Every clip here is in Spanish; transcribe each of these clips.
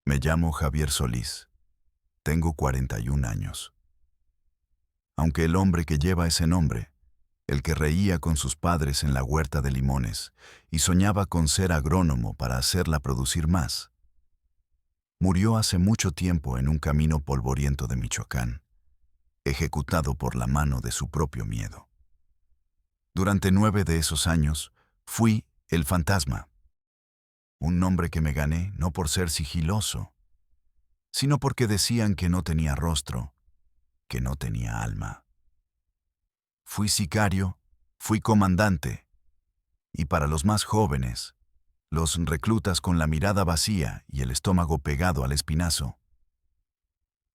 Me llamo Javier Solís. Tengo 41 años. Aunque el hombre que lleva ese nombre, el que reía con sus padres en la huerta de limones y soñaba con ser agrónomo para hacerla producir más, murió hace mucho tiempo en un camino polvoriento de Michoacán, ejecutado por la mano de su propio miedo. Durante 9 de esos años, fui el fantasma. Un nombre que me gané no por ser sigiloso, sino porque decían que no tenía rostro, que no tenía alma. Fui sicario, fui comandante, y para los más jóvenes, los reclutas con la mirada vacía y el estómago pegado al espinazo,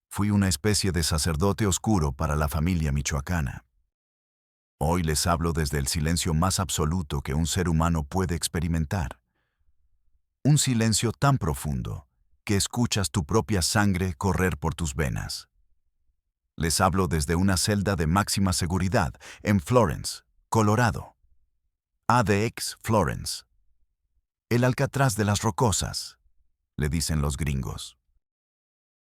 fui una especie de sacerdote oscuro para la familia michoacana. Hoy les hablo desde el silencio más absoluto que un ser humano puede experimentar. Un silencio tan profundo que escuchas tu propia sangre correr por tus venas. Les hablo desde una celda de máxima seguridad en Florence, Colorado. ADX Florence. El Alcatraz de las Rocosas, le dicen los gringos.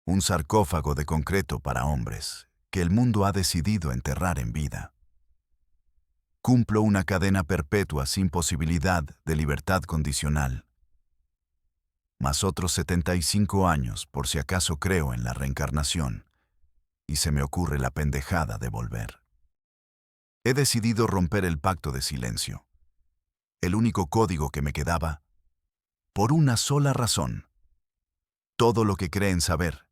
Un sarcófago de concreto para hombres que el mundo ha decidido enterrar en vida. Cumplo una cadena perpetua sin posibilidad de libertad condicional. Más otros 75 años por si acaso creo en la reencarnación y se me ocurre la pendejada de volver. He decidido romper el pacto de silencio, el único código que me quedaba, por una sola razón. Todo lo que creen saber,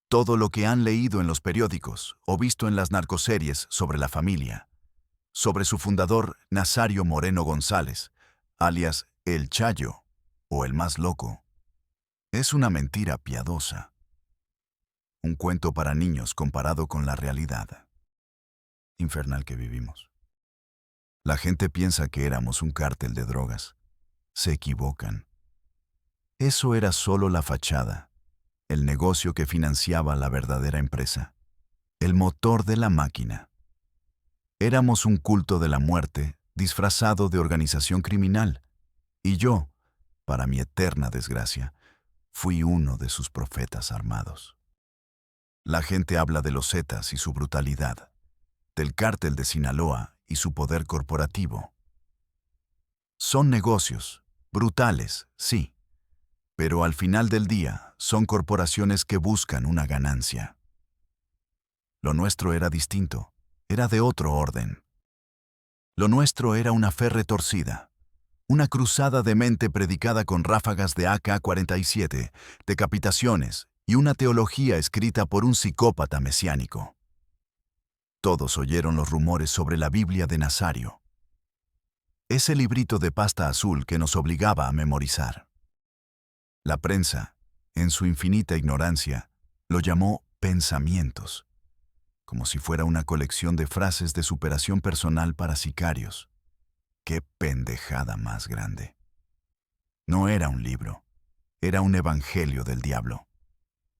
todo lo que han leído en los periódicos o visto en las narcoseries sobre la familia, sobre su fundador Nazario Moreno González, alias El Chayo o el más loco, es una mentira piadosa. Un cuento para niños comparado con la realidad infernal que vivimos. La gente piensa que éramos un cártel de drogas. Se equivocan. Eso era solo la fachada, el negocio que financiaba la verdadera empresa, el motor de la máquina. Éramos un culto de la muerte disfrazado de organización criminal, y yo, para mi eterna desgracia, fui uno de sus profetas armados. La gente habla de los Zetas y su brutalidad, del cártel de Sinaloa y su poder corporativo. Son negocios, brutales, sí, pero al final del día son corporaciones que buscan una ganancia. Lo nuestro era distinto, era de otro orden. Lo nuestro era una fe retorcida, una cruzada de mente predicada con ráfagas de AK-47, decapitaciones y una teología escrita por un psicópata mesiánico. Todos oyeron los rumores sobre la Biblia de Nazario, ese librito de pasta azul que nos obligaba a memorizar. La prensa, en su infinita ignorancia, lo llamó pensamientos, como si fuera una colección de frases de superación personal para sicarios. ¡Qué pendejada más grande! No era un libro, era un evangelio del diablo.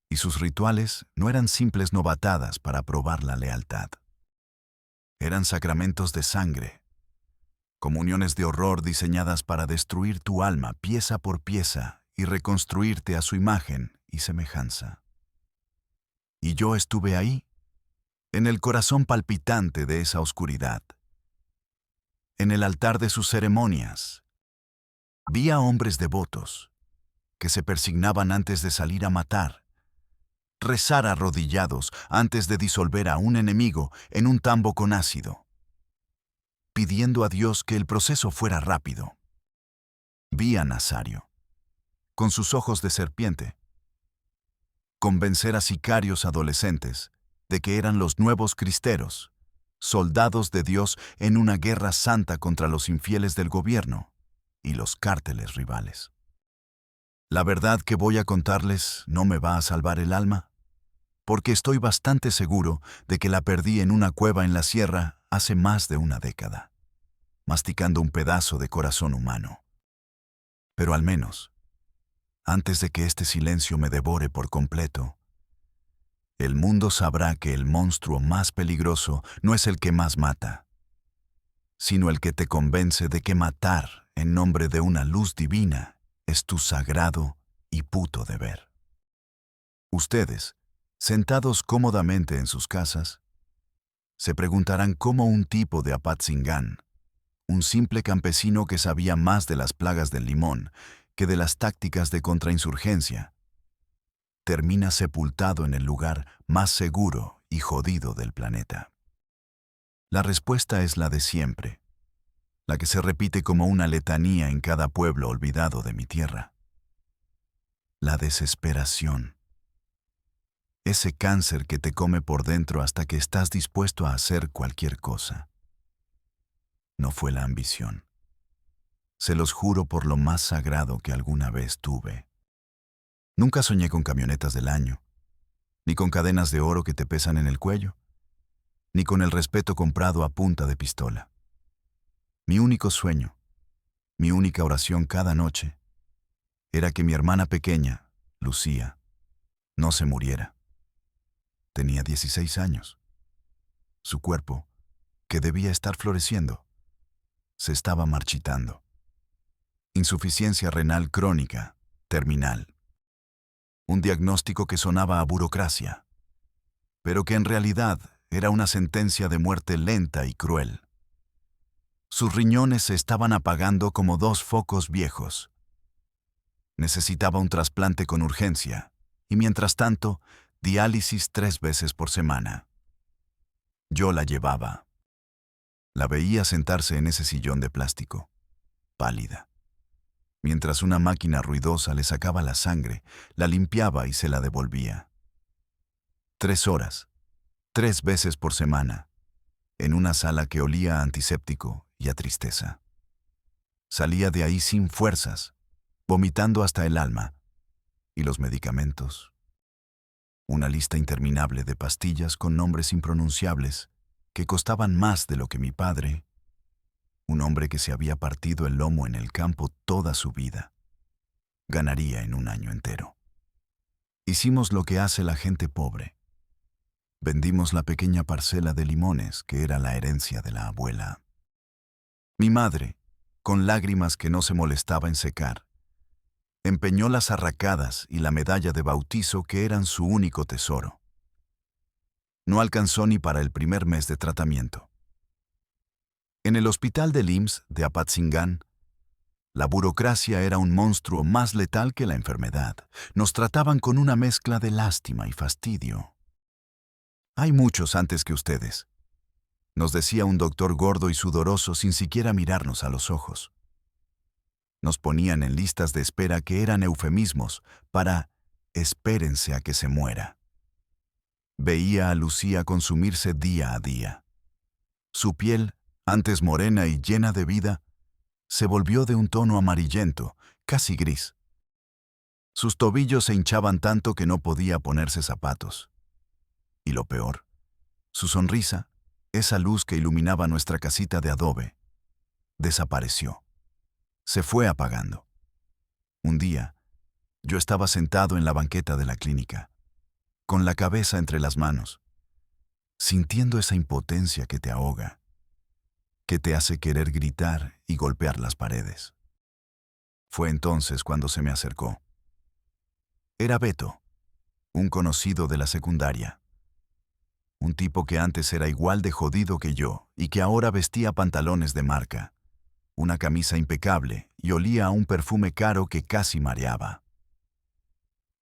Y sus rituales no eran simples novatadas para probar la lealtad. Eran sacramentos de sangre, comuniones de horror diseñadas para destruir tu alma pieza por pieza y reconstruirte a su imagen y semejanza. Y yo estuve ahí, en el corazón palpitante de esa oscuridad, en el altar de sus ceremonias. Vi a hombres devotos que se persignaban antes de salir a matar, rezar arrodillados antes de disolver a un enemigo en un tambo con ácido, pidiendo a Dios que el proceso fuera rápido. Vi a Nazario, con sus ojos de serpiente, convencer a sicarios adolescentes de que eran los nuevos cristeros, soldados de Dios en una guerra santa contra los infieles del gobierno y los cárteles rivales. La verdad que voy a contarles no me va a salvar el alma, porque estoy bastante seguro de que la perdí en una cueva en la sierra hace más de una década, masticando un pedazo de corazón humano. Pero al menos, antes de que este silencio me devore por completo, el mundo sabrá que el monstruo más peligroso no es el que más mata, sino el que te convence de que matar en nombre de una luz divina es tu sagrado y puto deber. Ustedes, sentados cómodamente en sus casas, se preguntarán cómo un tipo de Apatzingán, un simple campesino que sabía más de las plagas del limón que de las tácticas de contrainsurgencia, termina sepultado en el lugar más seguro y jodido del planeta. La respuesta es la de siempre, la que se repite como una letanía en cada pueblo olvidado de mi tierra. La desesperación. Ese cáncer que te come por dentro hasta que estás dispuesto a hacer cualquier cosa. No fue la ambición. Se los juro por lo más sagrado que alguna vez tuve. Nunca soñé con camionetas del año, ni con cadenas de oro que te pesan en el cuello, ni con el respeto comprado a punta de pistola. Mi único sueño, mi única oración cada noche, era que mi hermana pequeña, Lucía, no se muriera. Tenía 16 años. Su cuerpo, que debía estar floreciendo, se estaba marchitando. Insuficiencia renal crónica, terminal. Un diagnóstico que sonaba a burocracia, pero que en realidad era una sentencia de muerte lenta y cruel. Sus riñones se estaban apagando como dos focos viejos. Necesitaba un trasplante con urgencia, y mientras tanto, diálisis 3 veces por semana. Yo la llevaba. La veía sentarse en ese sillón de plástico, pálida, mientras una máquina ruidosa le sacaba la sangre, la limpiaba y se la devolvía. 3 horas, 3 veces por semana, en una sala que olía a antiséptico y a tristeza. Salía de ahí sin fuerzas, vomitando hasta el alma. ¿Y los medicamentos? Una lista interminable de pastillas con nombres impronunciables que costaban más de lo que mi padre, un hombre que se había partido el lomo en el campo toda su vida, ganaría en un año entero. Hicimos lo que hace la gente pobre. Vendimos la pequeña parcela de limones que era la herencia de la abuela. Mi madre, con lágrimas que no se molestaba en secar, empeñó las arracadas y la medalla de bautizo que eran su único tesoro. No alcanzó ni para el primer mes de tratamiento. En el hospital del IMSS de Apatzingán, la burocracia era un monstruo más letal que la enfermedad. Nos trataban con una mezcla de lástima y fastidio. Hay muchos antes que ustedes, nos decía un doctor gordo y sudoroso sin siquiera mirarnos a los ojos. Nos ponían en listas de espera que eran eufemismos para espérense a que se muera. Veía a Lucía consumirse día a día. Su piel, antes morena y llena de vida, se volvió de un tono amarillento, casi gris. Sus tobillos se hinchaban tanto que no podía ponerse zapatos. Y lo peor, su sonrisa, esa luz que iluminaba nuestra casita de adobe, desapareció. Se fue apagando. Un día, yo estaba sentado en la banqueta de la clínica, con la cabeza entre las manos, sintiendo esa impotencia que te ahoga, que te hace querer gritar y golpear las paredes. Fue entonces cuando se me acercó. Era Beto, un conocido de la secundaria. Un tipo que antes era igual de jodido que yo y que ahora vestía pantalones de marca, una camisa impecable y olía a un perfume caro que casi mareaba.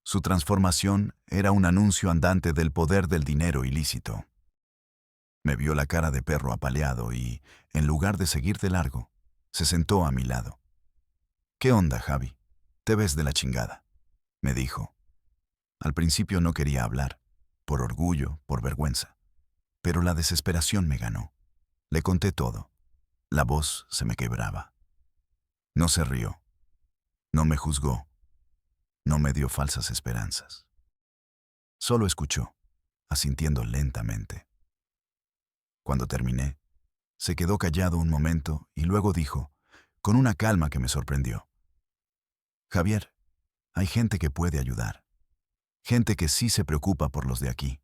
Su transformación era un anuncio andante del poder del dinero ilícito. Me vio la cara de perro apaleado y, en lugar de seguir de largo, se sentó a mi lado. «¿Qué onda, Javi? Te ves de la chingada», me dijo. Al principio no quería hablar, por orgullo, por vergüenza, pero la desesperación me ganó. Le conté todo. La voz se me quebraba. No se rió. No me juzgó. No me dio falsas esperanzas. Solo escuchó, asintiendo lentamente. Cuando terminé, se quedó callado un momento y luego dijo, con una calma que me sorprendió: «Javier, hay gente que puede ayudar. Gente que sí se preocupa por los de aquí.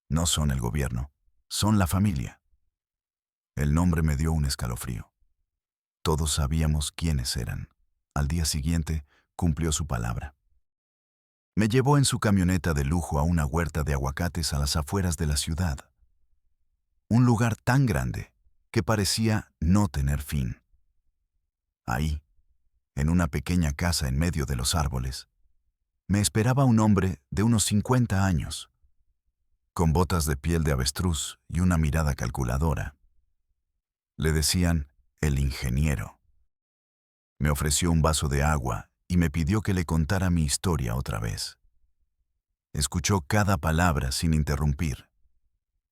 No son el gobierno, son la familia». El nombre me dio un escalofrío. Todos sabíamos quiénes eran. Al día siguiente, cumplió su palabra. Me llevó en su camioneta de lujo a una huerta de aguacates a las afueras de la ciudad. Un lugar tan grande que parecía no tener fin. Ahí, en una pequeña casa en medio de los árboles, me esperaba un hombre de unos 50 años, con botas de piel de avestruz y una mirada calculadora. Le decían el ingeniero. Me ofreció un vaso de agua y me pidió que le contara mi historia otra vez. Escuchó cada palabra sin interrumpir,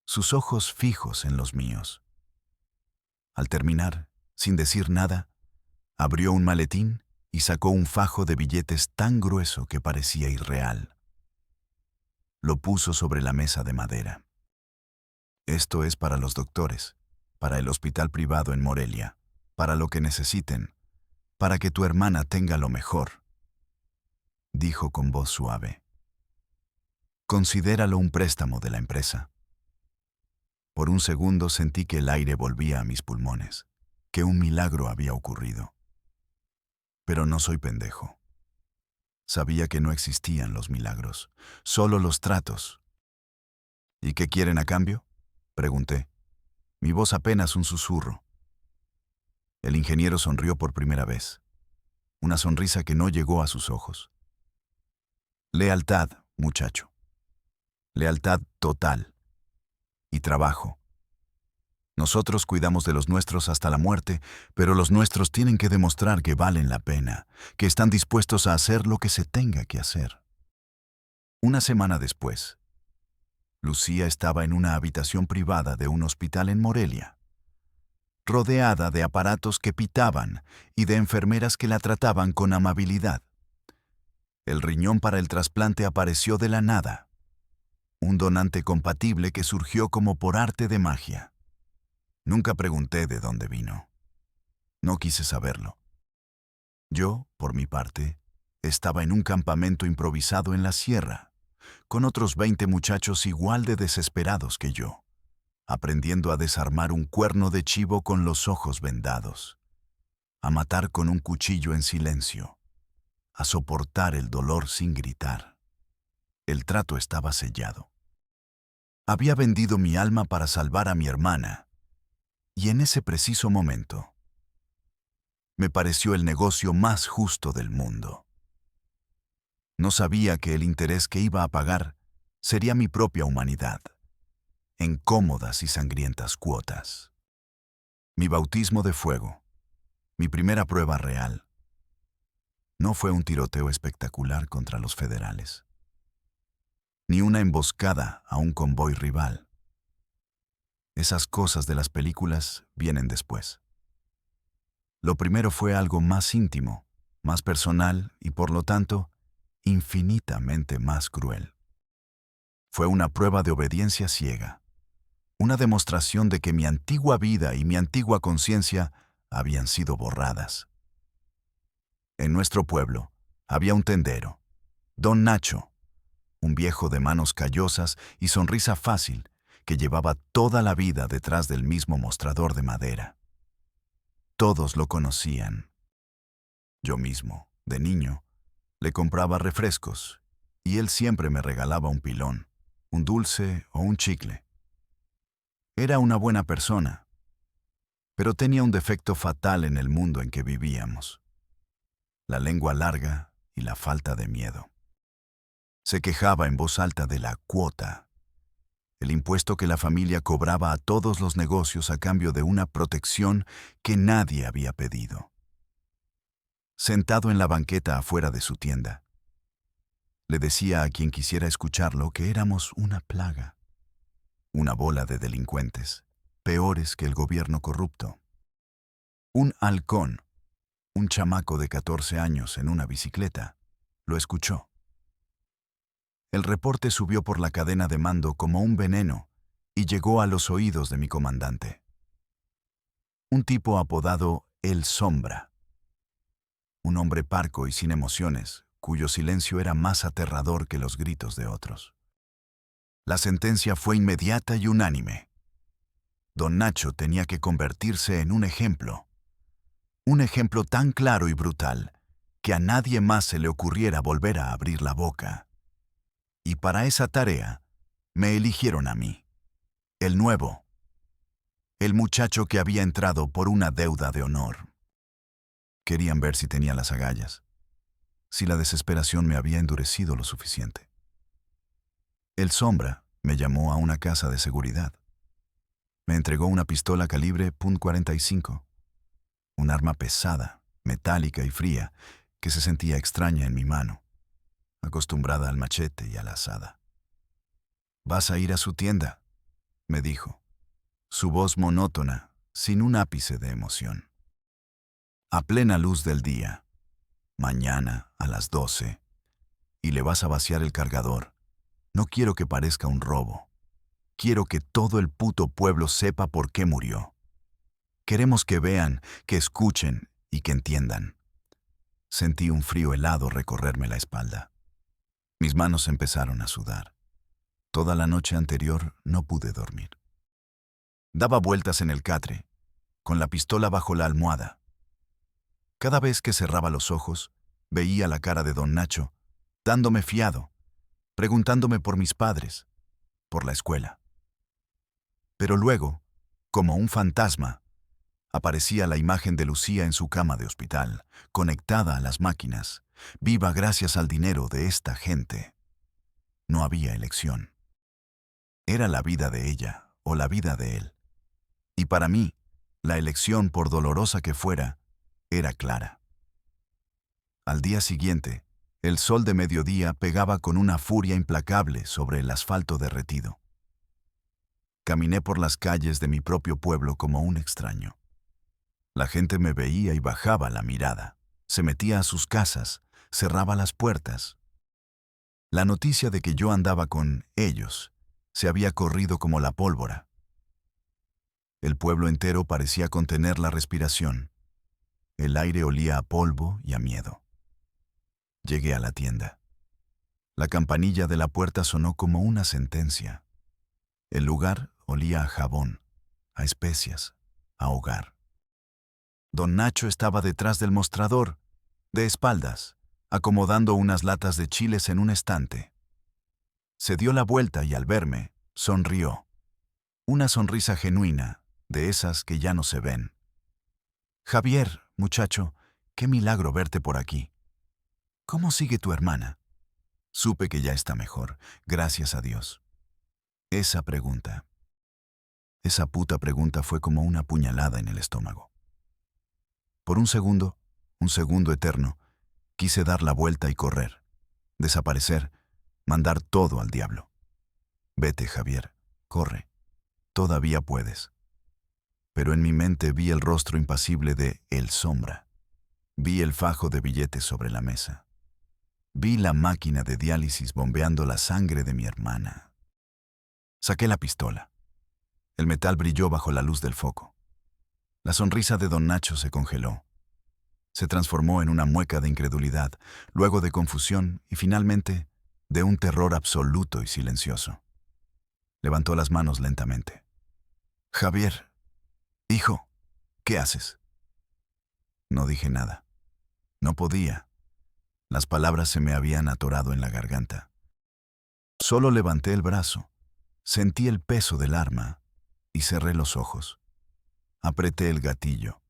sus ojos fijos en los míos. Al terminar, sin decir nada, abrió un maletín y sacó un fajo de billetes tan grueso que parecía irreal. Lo puso sobre la mesa de madera. Esto es para los doctores, para el hospital privado en Morelia, para lo que necesiten, para que tu hermana tenga lo mejor, dijo con voz suave. Considéralo un préstamo de la empresa. Por un segundo sentí que el aire volvía a mis pulmones, que un milagro había ocurrido. Pero no soy pendejo. Sabía que no existían los milagros, solo los tratos. ¿Y qué quieren a cambio?, pregunté, mi voz apenas un susurro. El ingeniero sonrió por primera vez, una sonrisa que no llegó a sus ojos. Lealtad, muchacho. Lealtad total. Y trabajo. Nosotros cuidamos de los nuestros hasta la muerte, pero los nuestros tienen que demostrar que valen la pena, que están dispuestos a hacer lo que se tenga que hacer. Una semana después, Lucía estaba en una habitación privada de un hospital en Morelia, rodeada de aparatos que pitaban y de enfermeras que la trataban con amabilidad. El riñón para el trasplante apareció de la nada, un donante compatible que surgió como por arte de magia. Nunca pregunté de dónde vino. No quise saberlo. Yo, por mi parte, estaba en un campamento improvisado en la sierra, con otros 20 muchachos igual de desesperados que yo, aprendiendo a desarmar un cuerno de chivo con los ojos vendados, a matar con un cuchillo en silencio, a soportar el dolor sin gritar. El trato estaba sellado. Había vendido mi alma para salvar a mi hermana, y en ese preciso momento me pareció el negocio más justo del mundo. No sabía que el interés que iba a pagar sería mi propia humanidad, en cómodas y sangrientas cuotas. Mi bautismo de fuego, mi primera prueba real, no fue un tiroteo espectacular contra los federales, ni una emboscada a un convoy rival. Esas cosas de las películas vienen después. Lo primero fue algo más íntimo, más personal y, por lo tanto, infinitamente más cruel. Fue una prueba de obediencia ciega, una demostración de que mi antigua vida y mi antigua conciencia habían sido borradas. En nuestro pueblo había un tendero, don Nacho, un viejo de manos callosas y sonrisa fácil, que llevaba toda la vida detrás del mismo mostrador de madera. Todos lo conocían. Yo mismo, de niño, le compraba refrescos y él siempre me regalaba un pilón, un dulce o un chicle. Era una buena persona, pero tenía un defecto fatal en el mundo en que vivíamos: la lengua larga y la falta de miedo. Se quejaba en voz alta de la cuota, el impuesto que la familia cobraba a todos los negocios a cambio de una protección que nadie había pedido. Sentado en la banqueta afuera de su tienda, le decía a quien quisiera escucharlo que éramos una plaga, una bola de delincuentes, peores que el gobierno corrupto. Un halcón, un chamaco de 14 años en una bicicleta, lo escuchó. El reporte subió por la cadena de mando como un veneno y llegó a los oídos de mi comandante. Un tipo apodado El Sombra. Un hombre parco y sin emociones, cuyo silencio era más aterrador que los gritos de otros. La sentencia fue inmediata y unánime. Don Nacho tenía que convertirse en un ejemplo tan claro y brutal que a nadie más se le ocurriera volver a abrir la boca, para esa tarea me eligieron a mí, el nuevo, el muchacho que había entrado por una deuda de honor. Querían ver si tenía las agallas, si la desesperación me había endurecido lo suficiente. El Sombra me llamó a una casa de seguridad. Me entregó una pistola calibre .45, un arma pesada, metálica y fría, que se sentía extraña en mi mano, acostumbrada al machete y a la azada. «¿Vas a ir a su tienda?», me dijo, su voz monótona, sin un ápice de emoción. «A plena luz del día, mañana a las 12, y le vas a vaciar el cargador. No quiero que parezca un robo. Quiero que todo el puto pueblo sepa por qué murió. Queremos que vean, que escuchen y que entiendan». Sentí un frío helado recorrerme la espalda. Mis manos empezaron a sudar. Toda la noche anterior no pude dormir. Daba vueltas en el catre, con la pistola bajo la almohada. Cada vez que cerraba los ojos, veía la cara de don Nacho, dándome fiado, preguntándome por mis padres, por la escuela. Pero luego, como un fantasma, aparecía la imagen de Lucía en su cama de hospital, conectada a las máquinas, viva gracias al dinero de esta gente. No había elección. Era la vida de ella o la vida de él. Y para mí, la elección, por dolorosa que fuera, era clara. Al día siguiente, el sol de mediodía pegaba con una furia implacable sobre el asfalto derretido. Caminé por las calles de mi propio pueblo como un extraño. La gente me veía y bajaba la mirada, se metía a sus casas, cerraba las puertas. La noticia de que yo andaba con ellos se había corrido como la pólvora. El pueblo entero parecía contener la respiración. El aire olía a polvo y a miedo. Llegué a la tienda. La campanilla de la puerta sonó como una sentencia. El lugar olía a jabón, a especias, a hogar. Don Nacho estaba detrás del mostrador, de espaldas, acomodando unas latas de chiles en un estante. Se dio la vuelta y al verme, sonrió. Una sonrisa genuina, de esas que ya no se ven. «Javier, muchacho, qué milagro verte por aquí. ¿Cómo sigue tu hermana?» Supe que ya está mejor, gracias a Dios. Esa pregunta, esa puta pregunta fue como una puñalada en el estómago. Por un segundo eterno, quise dar la vuelta y correr, desaparecer, mandar todo al diablo. «Vete, Javier, corre, todavía puedes». Pero en mi mente vi el rostro impasible de El Sombra. Vi el fajo de billetes sobre la mesa. Vi la máquina de diálisis bombeando la sangre de mi hermana. Saqué la pistola. El metal brilló bajo la luz del foco. La sonrisa de don Nacho se congeló. Se transformó en una mueca de incredulidad, luego de confusión y finalmente de un terror absoluto y silencioso. Levantó las manos lentamente. «Javier, hijo, ¿qué haces?» No dije nada. No podía. Las palabras se me habían atorado en la garganta. Solo levanté el brazo, sentí el peso del arma y cerré los ojos. Apreté el gatillo.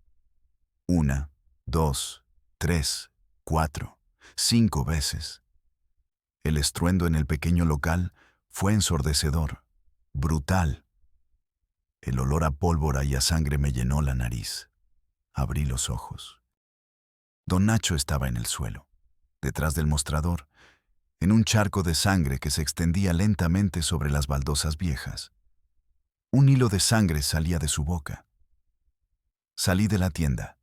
1, 2, 3, 4, 5 veces. El estruendo en el pequeño local fue ensordecedor, brutal. El olor a pólvora y a sangre me llenó la nariz. Abrí los ojos. Don Nacho estaba en el suelo, detrás del mostrador, en un charco de sangre que se extendía lentamente sobre las baldosas viejas. Un hilo de sangre salía de su boca. Salí de la tienda,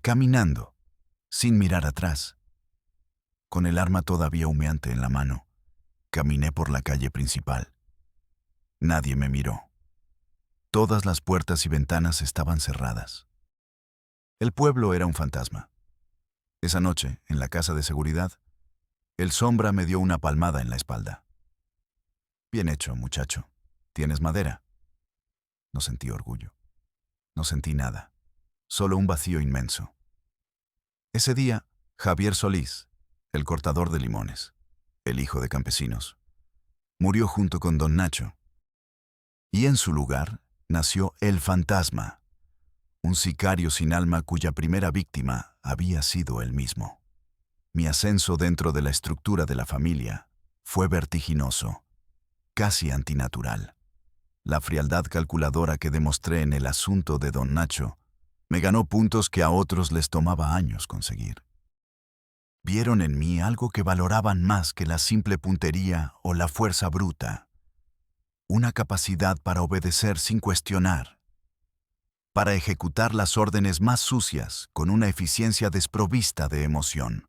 caminando, sin mirar atrás. Con el arma todavía humeante en la mano, caminé por la calle principal. Nadie me miró. Todas las puertas y ventanas estaban cerradas. El pueblo era un fantasma. Esa noche, en la casa de seguridad, el Sombra me dio una palmada en la espalda. «Bien hecho, muchacho. ¿Tienes madera?» No sentí orgullo. No sentí nada. Solo un vacío inmenso. Ese día, Javier Solís, el cortador de limones, el hijo de campesinos, Murió junto con don Nacho. Y en su lugar nació el fantasma, un sicario sin alma cuya primera víctima había sido él mismo. Mi ascenso dentro de la estructura de la familia fue vertiginoso, casi antinatural. La frialdad calculadora que demostré en el asunto de don Nacho me ganó puntos que a otros les tomaba años conseguir. Vieron en mí algo que valoraban más que la simple puntería o la fuerza bruta, una capacidad para obedecer sin cuestionar, para ejecutar las órdenes más sucias con una eficiencia desprovista de emoción.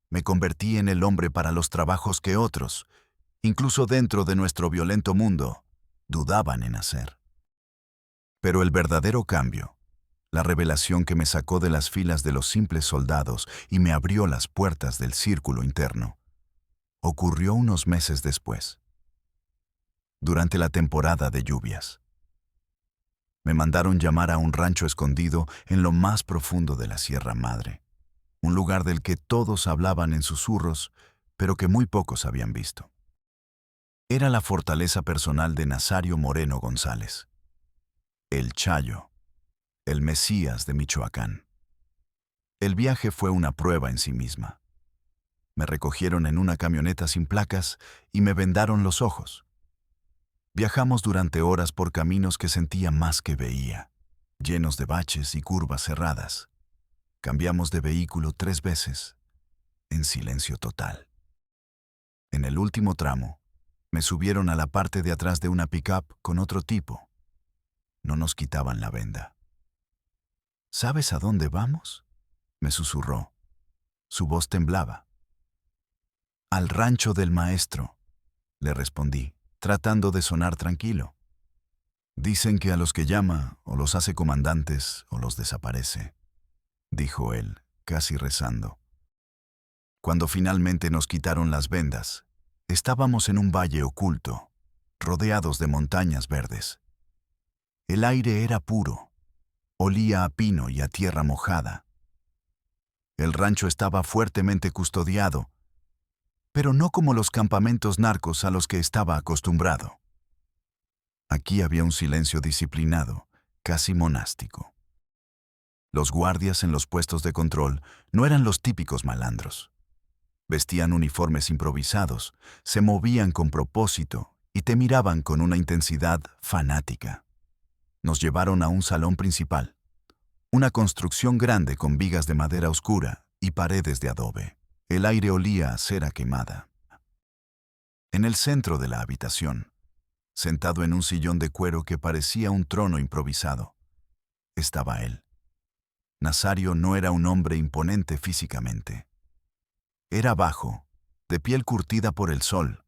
Me convertí en el hombre para los trabajos que otros, incluso dentro de nuestro violento mundo, dudaban en hacer. Pero el verdadero cambio, la revelación que me sacó de las filas de los simples soldados y me abrió las puertas del círculo interno, ocurrió unos meses después, durante la temporada de lluvias. Me mandaron llamar a un rancho escondido en lo más profundo de la Sierra Madre, un lugar del que todos hablaban en susurros, pero que muy pocos habían visto. Era la fortaleza personal de Nazario Moreno González, el Chayo, el Mesías de Michoacán. El viaje fue una prueba en sí misma. Me recogieron en una camioneta sin placas y me vendaron los ojos. Viajamos durante horas por caminos que sentía más que veía, llenos de baches y curvas cerradas. Cambiamos de vehículo 3 veces, en silencio total. En el último tramo, me subieron a la parte de atrás de una pick-up con otro tipo. No nos quitaban la venda. ¿Sabes a dónde vamos?, me susurró. Su voz temblaba. Al rancho del maestro, le respondí, tratando de sonar tranquilo. Dicen que a los que llama o los hace comandantes o los desaparece, dijo él, casi rezando. Cuando finalmente nos quitaron las vendas, estábamos en un valle oculto, rodeados de montañas verdes. El aire era puro, olía a pino y a tierra mojada. El rancho estaba fuertemente custodiado, pero no como los campamentos narcos a los que estaba acostumbrado. Aquí había un silencio disciplinado, casi monástico. Los guardias en los puestos de control no eran los típicos malandros. Vestían uniformes improvisados, se movían con propósito y te miraban con una intensidad fanática. Nos llevaron a un salón principal, una construcción grande con vigas de madera oscura y paredes de adobe. El aire olía a cera quemada. En el centro de la habitación, sentado en un sillón de cuero que parecía un trono improvisado, estaba él. Nazario no era un hombre imponente físicamente. Era bajo, de piel curtida por el sol,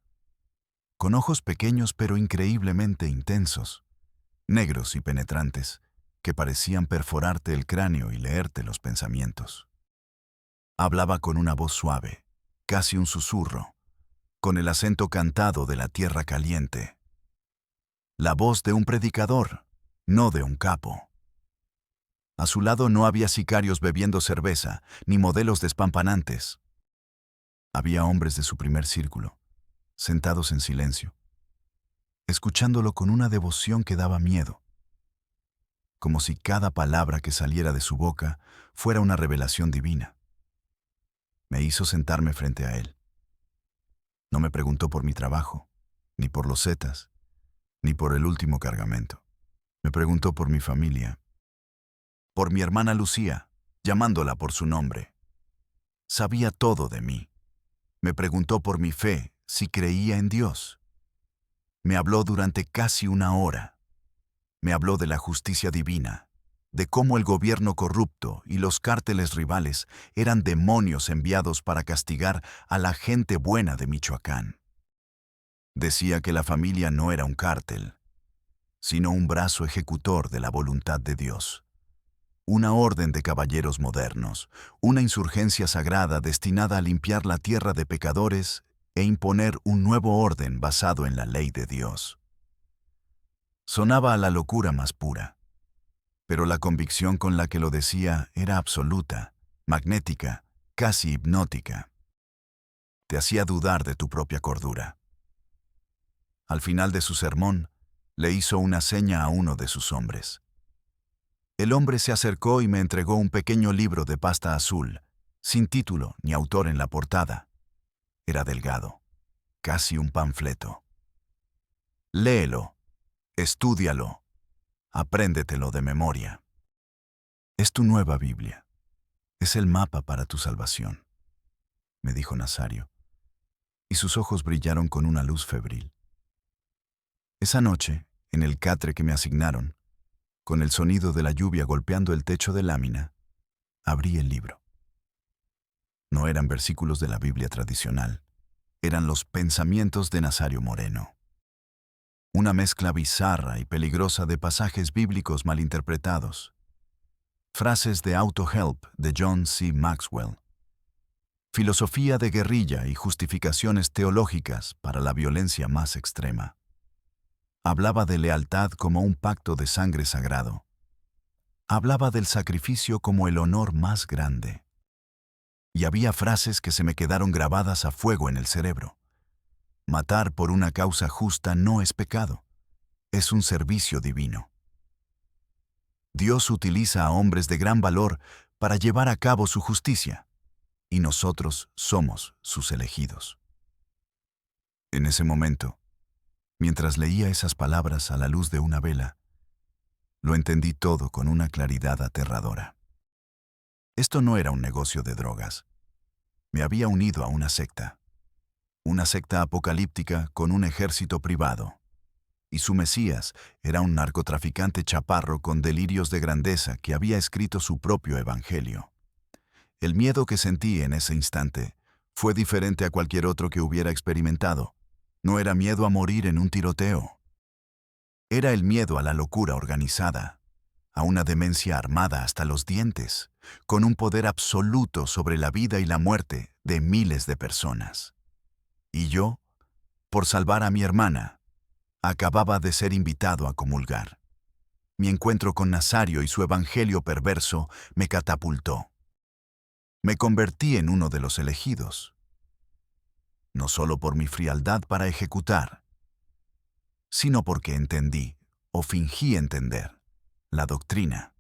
con ojos pequeños pero increíblemente intensos, negros y penetrantes, que parecían perforarte el cráneo y leerte los pensamientos. Hablaba con una voz suave, casi un susurro, con el acento cantado de la tierra caliente. La voz de un predicador, no de un capo. A su lado no había sicarios bebiendo cerveza, ni modelos despampanantes. Había hombres de su primer círculo, sentados en silencio, escuchándolo con una devoción que daba miedo, como si cada palabra que saliera de su boca fuera una revelación divina. Me hizo sentarme frente a él. No me preguntó por mi trabajo, ni por los zetas, ni por el último cargamento. Me preguntó por mi familia, por mi hermana Lucía, llamándola por su nombre. Sabía todo de mí. Me preguntó por mi fe, si creía en Dios. Me habló durante casi una hora. Me habló de la justicia divina, de cómo el gobierno corrupto y los cárteles rivales eran demonios enviados para castigar a la gente buena de Michoacán. Decía que la familia no era un cártel, sino un brazo ejecutor de la voluntad de Dios. Una orden de caballeros modernos, una insurgencia sagrada destinada a limpiar la tierra de pecadores e imponer un nuevo orden basado en la ley de Dios. Sonaba a la locura más pura, pero la convicción con la que lo decía era absoluta, magnética, casi hipnótica. Te hacía dudar de tu propia cordura. Al final de su sermón, le hizo una seña a uno de sus hombres. El hombre se acercó y me entregó un pequeño libro de pasta azul, sin título ni autor en la portada. Era delgado, casi un panfleto. Léelo, estúdialo, apréndetelo de memoria. Es tu nueva Biblia. Es el mapa para tu salvación, me dijo Nazario, y sus ojos brillaron con una luz febril. Esa noche, en el catre que me asignaron, con el sonido de la lluvia golpeando el techo de lámina, abrí el libro. No eran versículos de la Biblia tradicional, eran los pensamientos de Nazario Moreno. Una mezcla bizarra y peligrosa de pasajes bíblicos malinterpretados, frases de auto-help de John C. Maxwell, filosofía de guerrilla y justificaciones teológicas para la violencia más extrema. Hablaba de lealtad como un pacto de sangre sagrado. Hablaba del sacrificio como el honor más grande. Y había frases que se me quedaron grabadas a fuego en el cerebro. Matar por una causa justa no es pecado, es un servicio divino. Dios utiliza a hombres de gran valor para llevar a cabo su justicia, y nosotros somos sus elegidos. En ese momento, mientras leía esas palabras a la luz de una vela, lo entendí todo con una claridad aterradora. Esto no era un negocio de drogas. Me había unido a una secta apocalíptica con un ejército privado, y su Mesías era un narcotraficante chaparro con delirios de grandeza que había escrito su propio evangelio. El miedo que sentí en ese instante fue diferente a cualquier otro que hubiera experimentado. No era miedo a morir en un tiroteo. Era el miedo a la locura organizada, a una demencia armada hasta los dientes, con un poder absoluto sobre la vida y la muerte de miles de personas. Y yo, por salvar a mi hermana, acababa de ser invitado a comulgar. Mi encuentro con Nazario y su evangelio perverso me catapultó. Me convertí en uno de los elegidos. No solo por mi frialdad para ejecutar, sino porque entendí, o fingí entender, la doctrina.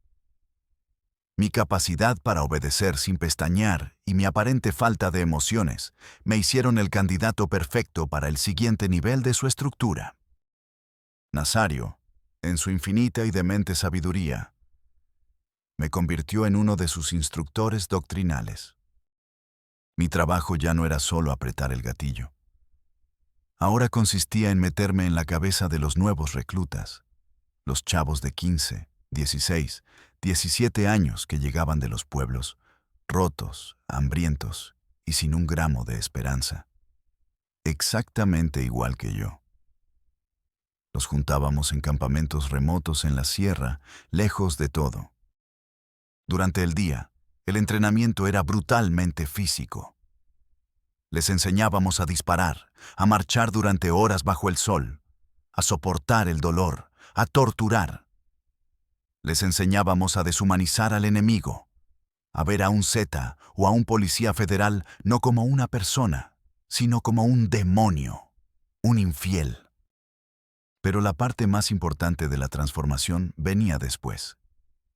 Mi capacidad para obedecer sin pestañear y mi aparente falta de emociones me hicieron el candidato perfecto para el siguiente nivel de su estructura. Nazario, en su infinita y demente sabiduría, me convirtió en uno de sus instructores doctrinales. Mi trabajo ya no era solo apretar el gatillo. Ahora consistía en meterme en la cabeza de los nuevos reclutas, los chavos de 15, 16, 17 años que llegaban de los pueblos, rotos, hambrientos y sin un gramo de esperanza. Exactamente igual que yo. Los juntábamos en campamentos remotos en la sierra, lejos de todo. Durante el día, el entrenamiento era brutalmente físico. Les enseñábamos a disparar, a marchar durante horas bajo el sol, a soportar el dolor, a torturar. Les enseñábamos a deshumanizar al enemigo, a ver a un zeta o a un policía federal no como una persona, sino como un demonio, un infiel. Pero la parte más importante de la transformación venía después.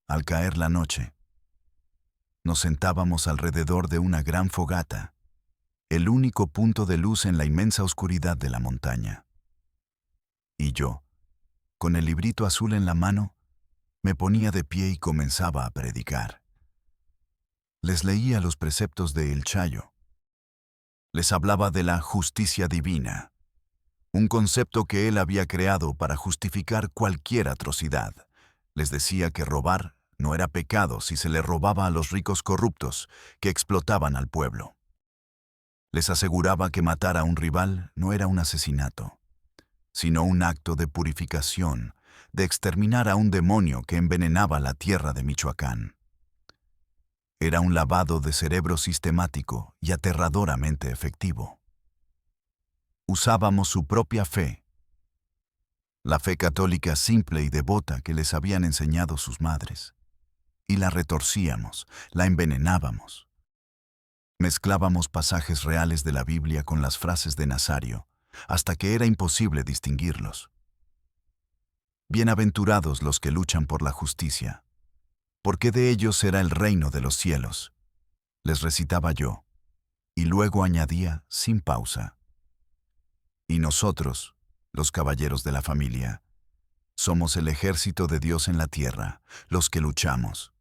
Al caer la noche, nos sentábamos alrededor de una gran fogata, el único punto de luz en la inmensa oscuridad de la montaña. Y yo, con el librito azul en la mano, me ponía de pie y comenzaba a predicar. Les leía los preceptos de El Chayo. Les hablaba de la justicia divina, un concepto que él había creado para justificar cualquier atrocidad. Les decía que robar no era pecado si se le robaba a los ricos corruptos que explotaban al pueblo. Les aseguraba que matar a un rival no era un asesinato, sino un acto de purificación, de exterminar a un demonio que envenenaba la tierra de Michoacán. Era un lavado de cerebro sistemático y aterradoramente efectivo. Usábamos su propia fe, la fe católica simple y devota que les habían enseñado sus madres, y la retorcíamos, la envenenábamos. Mezclábamos pasajes reales de la Biblia con las frases de Nazario, hasta que era imposible distinguirlos. Bienaventurados los que luchan por la justicia, porque de ellos será el reino de los cielos. Les recitaba yo, y luego añadía sin pausa. Y nosotros, los caballeros de la familia, somos el ejército de Dios en la tierra, los que luchamos.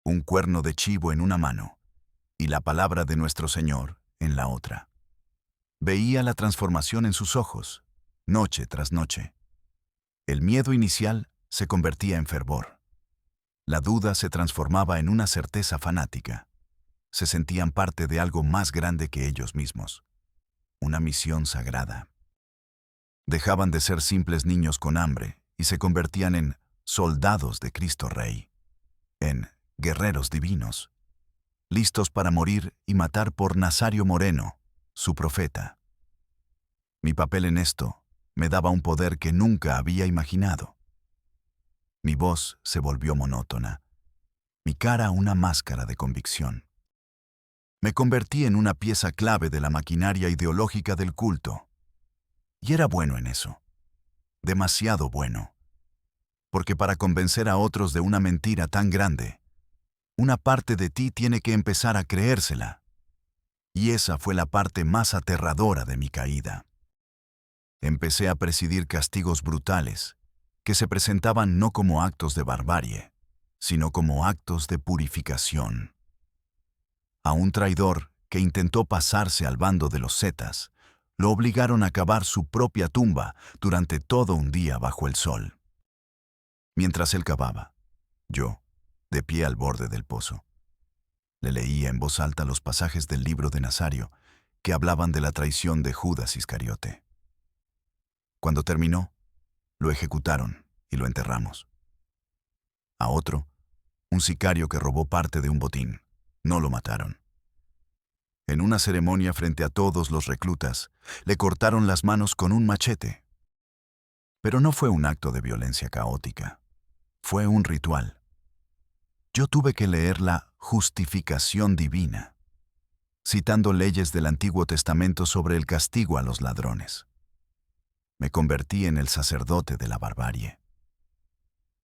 Un cuerno de chivo en una mano, y la palabra de nuestro Señor en la otra. Veía la transformación en sus ojos, noche tras noche. El miedo inicial se convertía en fervor. La duda se transformaba en una certeza fanática. Se sentían parte de algo más grande que ellos mismos. Una misión sagrada. Dejaban de ser simples niños con hambre y se convertían en soldados de Cristo Rey. En guerreros divinos. Listos para morir y matar por Nazario Moreno, su profeta. Mi papel en esto me daba un poder que nunca había imaginado. Mi voz se volvió monótona, mi cara una máscara de convicción. Me convertí en una pieza clave de la maquinaria ideológica del culto. Y era bueno en eso. Demasiado bueno. Porque para convencer a otros de una mentira tan grande, una parte de ti tiene que empezar a creérsela. Y esa fue la parte más aterradora de mi caída. Empecé a presidir castigos brutales, que se presentaban no como actos de barbarie, sino como actos de purificación. A un traidor que intentó pasarse al bando de los zetas, lo obligaron a cavar su propia tumba durante todo un día bajo el sol. Mientras él cavaba, yo, de pie al borde del pozo, le leía en voz alta los pasajes del libro de Nazario que hablaban de la traición de Judas Iscariote. Cuando terminó, lo ejecutaron y lo enterramos. A otro, un sicario que robó parte de un botín, no lo mataron. En una ceremonia frente a todos los reclutas, le cortaron las manos con un machete. Pero no fue un acto de violencia caótica, fue un ritual. Yo tuve que leer la justificación divina, citando leyes del Antiguo Testamento sobre el castigo a los ladrones. Me convertí en el sacerdote de la barbarie.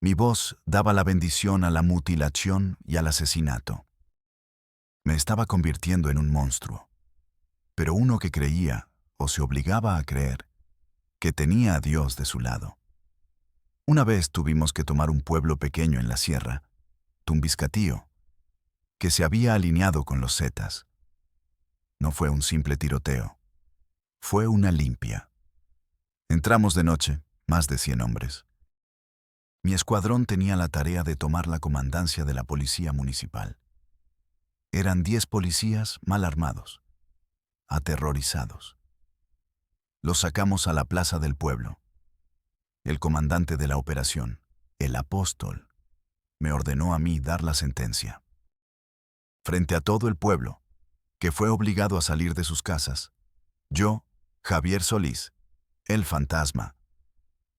Mi voz daba la bendición a la mutilación y al asesinato. Me estaba convirtiendo en un monstruo, pero uno que creía, o se obligaba a creer, que tenía a Dios de su lado. Una vez tuvimos que tomar un pueblo pequeño en la sierra, Tumbiscatío, que se había alineado con los zetas. No fue un simple tiroteo, fue una limpia. Entramos de noche, más de 100 hombres. Mi escuadrón tenía la tarea de tomar la comandancia de la policía municipal. Eran 10 policías mal armados, aterrorizados. Los sacamos a la plaza del pueblo. El comandante de la operación, el apóstol, me ordenó a mí dar la sentencia. Frente a todo el pueblo, que fue obligado a salir de sus casas, yo, Javier Solís, el fantasma,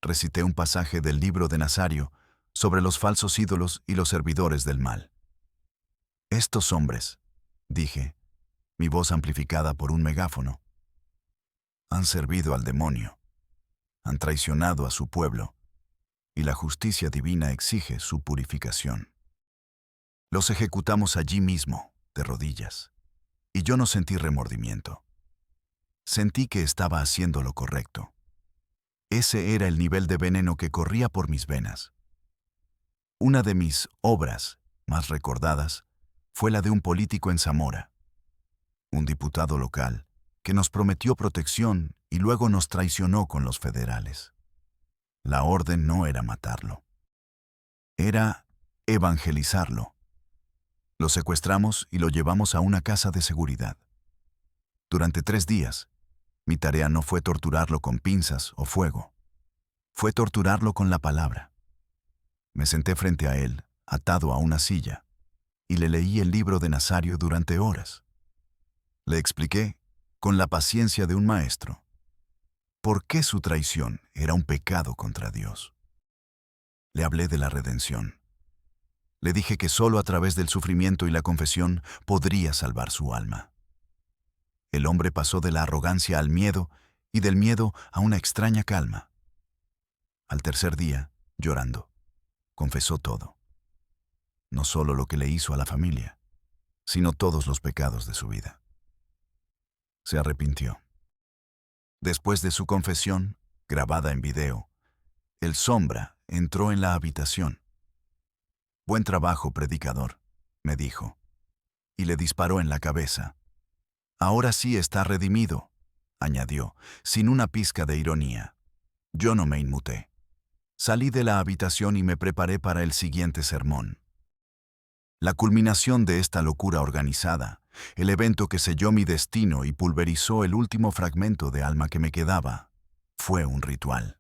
recité un pasaje del libro de Nazario sobre los falsos ídolos y los servidores del mal. Estos hombres, dije, mi voz amplificada por un megáfono, han servido al demonio, han traicionado a su pueblo, y la justicia divina exige su purificación. Los ejecutamos allí mismo, de rodillas, y yo no sentí remordimiento. Sentí que estaba haciendo lo correcto. Ese era el nivel de veneno que corría por mis venas. Una de mis obras más recordadas fue la de un político en Zamora, un diputado local que nos prometió protección y luego nos traicionó con los federales. La orden no era matarlo, era evangelizarlo. Lo secuestramos y lo llevamos a una casa de seguridad. Durante 3 días, mi tarea no fue torturarlo con pinzas o fuego, fue torturarlo con la palabra. Me senté frente a él, atado a una silla, y le leí el libro de Nazario durante horas. Le expliqué, con la paciencia de un maestro, por qué su traición era un pecado contra Dios. Le hablé de la redención. Le dije que solo a través del sufrimiento y la confesión podría salvar su alma. El hombre pasó de la arrogancia al miedo y del miedo a una extraña calma. Al tercer día, llorando, confesó todo. No solo lo que le hizo a la familia, sino todos los pecados de su vida. Se arrepintió. Después de su confesión, grabada en video, el Sombra entró en la habitación. «Buen trabajo, predicador», me dijo, y le disparó en la cabeza. «Ahora sí está redimido», añadió, sin una pizca de ironía. Yo no me inmuté. Salí de la habitación y me preparé para el siguiente sermón. La culminación de esta locura organizada, el evento que selló mi destino y pulverizó el último fragmento de alma que me quedaba, fue un ritual.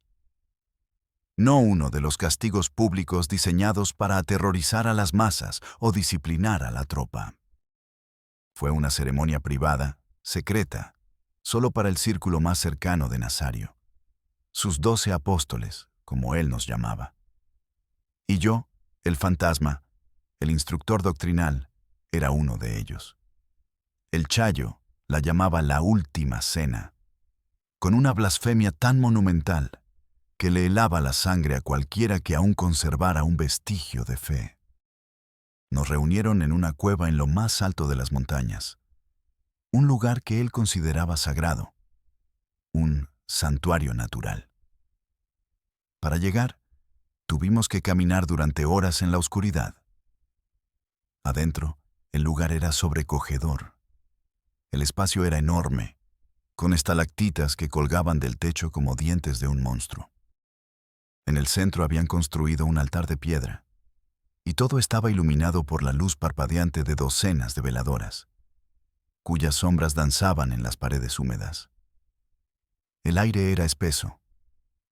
No uno de los castigos públicos diseñados para aterrorizar a las masas o disciplinar a la tropa. Fue una ceremonia privada, secreta, solo para el círculo más cercano de Nazario, sus 12 apóstoles, como él nos llamaba. Y yo, el fantasma, el instructor doctrinal, era uno de ellos. El Chayo la llamaba la última cena, con una blasfemia tan monumental que le helaba la sangre a cualquiera que aún conservara un vestigio de fe. Nos reunieron en una cueva en lo más alto de las montañas, un lugar que él consideraba sagrado, un santuario natural. Para llegar, tuvimos que caminar durante horas en la oscuridad. Adentro, el lugar era sobrecogedor. El espacio era enorme, con estalactitas que colgaban del techo como dientes de un monstruo. En el centro habían construido un altar de piedra, y todo estaba iluminado por la luz parpadeante de docenas de veladoras, cuyas sombras danzaban en las paredes húmedas. El aire era espeso,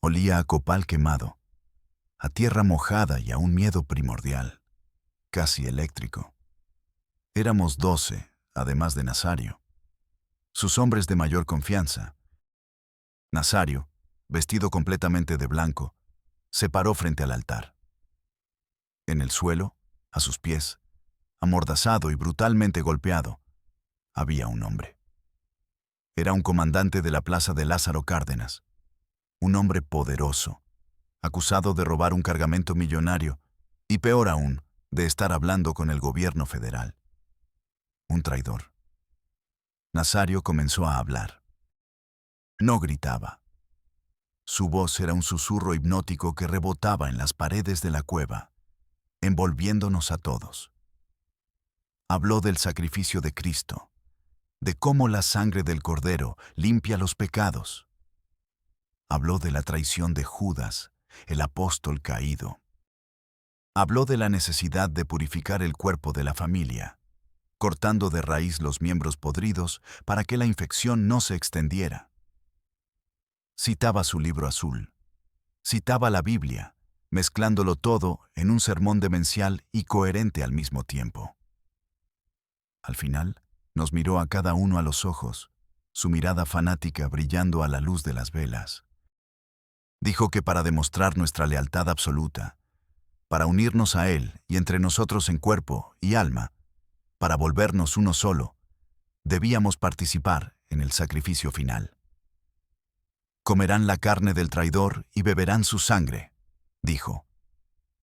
olía a copal quemado, a tierra mojada y a un miedo primordial, casi eléctrico. Éramos 12, además de Nazario, sus hombres de mayor confianza. Nazario, vestido completamente de blanco, se paró frente al altar. En el suelo, a sus pies, amordazado y brutalmente golpeado, había un hombre. Era un comandante de la plaza de Lázaro Cárdenas, un hombre poderoso, acusado de robar un cargamento millonario y, peor aún, de estar hablando con el gobierno federal. Un traidor. Nazario comenzó a hablar. No gritaba. Su voz era un susurro hipnótico que rebotaba en las paredes de la cueva, envolviéndonos a todos. Habló del sacrificio de Cristo, de cómo la sangre del Cordero limpia los pecados. Habló de la traición de Judas, el apóstol caído. Habló de la necesidad de purificar el cuerpo de la familia, cortando de raíz los miembros podridos para que la infección no se extendiera. Citaba su libro azul, citaba la Biblia, mezclándolo todo en un sermón demencial y coherente al mismo tiempo. Al final, nos miró a cada uno a los ojos, su mirada fanática brillando a la luz de las velas. Dijo que para demostrar nuestra lealtad absoluta, para unirnos a Él y entre nosotros en cuerpo y alma, para volvernos uno solo, debíamos participar en el sacrificio final. Comerán la carne del traidor y beberán su sangre, dijo.